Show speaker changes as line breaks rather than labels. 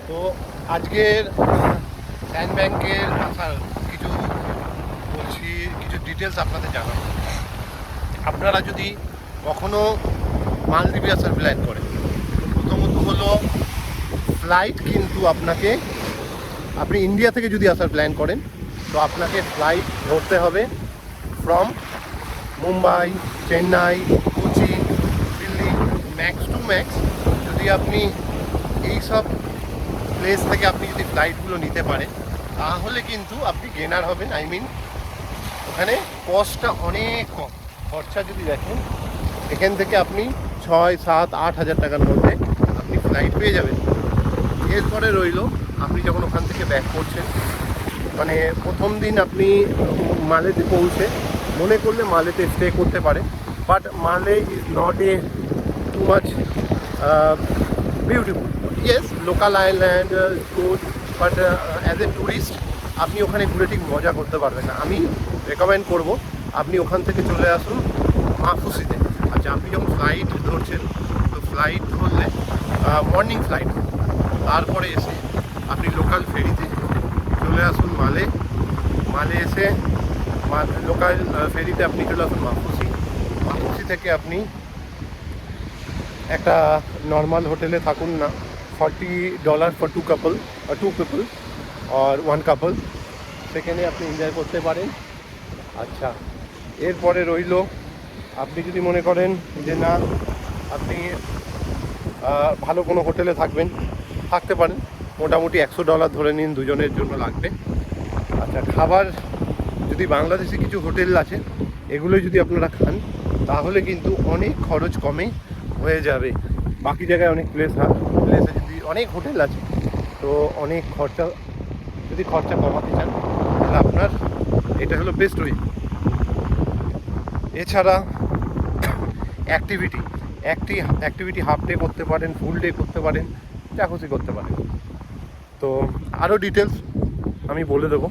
তো আজকের স্যান্ড ব্যাংকের আসার কিছু ডিটেলস আপনাদের জানাবো। আপনারা যদি কখনো মালদ্বীপে আসার প্ল্যান করেন, প্রথমত হলো ফ্লাইট, কিন্তু আপনি ইন্ডিয়া থেকে যদি আসার প্ল্যান করেন তো আপনাকে ফ্লাইট ধরতে হবে from Mumbai, Chennai, Kochi, Delhi, max to max. যদি আপনি এইসব প্লেস থেকে আপনি যদি ফ্লাইটগুলো নিতে পারেন তাহলে কিন্তু আপনি গেনার হবেন। ওখানে কস্টটা অনেক কম। খরচা যদি দেখেন, এখান থেকে আপনি 6, 7, 8 হাজার টাকার মধ্যে আপনি ফ্লাইট পেয়ে যাবেন। এরপরে রইল, আপনি যখন ওখান থেকে ব্যাক করছেন, মানে প্রথম দিন আপনি মালেতে পৌঁছে মনে করলে মালেতে স্টে করতে পারেন, বাট মালে is not a too much beautiful. Yes, local island good, but as a tourist আপনি ওখানে ঘুরে ঠিক মজা করতে পারবেন না। আমি রেকমেন্ড করব আপনি ওখান থেকে চলে আসুন মাফুসিতে। আচ্ছা, আপনি যখন ফ্লাইট ধরছেন, তো ফ্লাইট ধরলে মর্নিং ফ্লাইট, তারপরে এসে আপনি লোকাল ফেরিতে চলে আসুন মালে এসে লোকাল ফেরিতে আপনি চলে আসুন মাফুসি থেকে আপনি একটা নর্মাল হোটেলে থাকুন না, $40 ফর টু পিপল আর ওয়ান কাপল, সেখানে আপনি এনজয় করতে পারেন। আচ্ছা, এরপরে রইল, আপনি যদি মনে করেন যে না, আপনি ভালো কোনো হোটেলে থাকতে পারেন, মোটামুটি $100 ধরে নিন, দুজনের জন্য লাগবে। আচ্ছা, খাবার যদি বাংলাদেশি কিছু হোটেল আছে এগুলোই যদি আপনারা খান তাহলে কিন্তু অনেক খরচ কমে হয়ে যাবে। বাকি জায়গায় অনেক প্লেসে যদি অনেক হোটেল আছে, তো অনেক খরচা কমাতে চান তাহলে আপনার এটা হলো বেস্ট ওয়ে। এছাড়া অ্যাক্টিভিটি হাফ ডে করতে পারেন, ফুল ডে করতে পারেন, যা খুশি করতে পারেন। তো আরও ডিটেলস আমি বলে দেবো।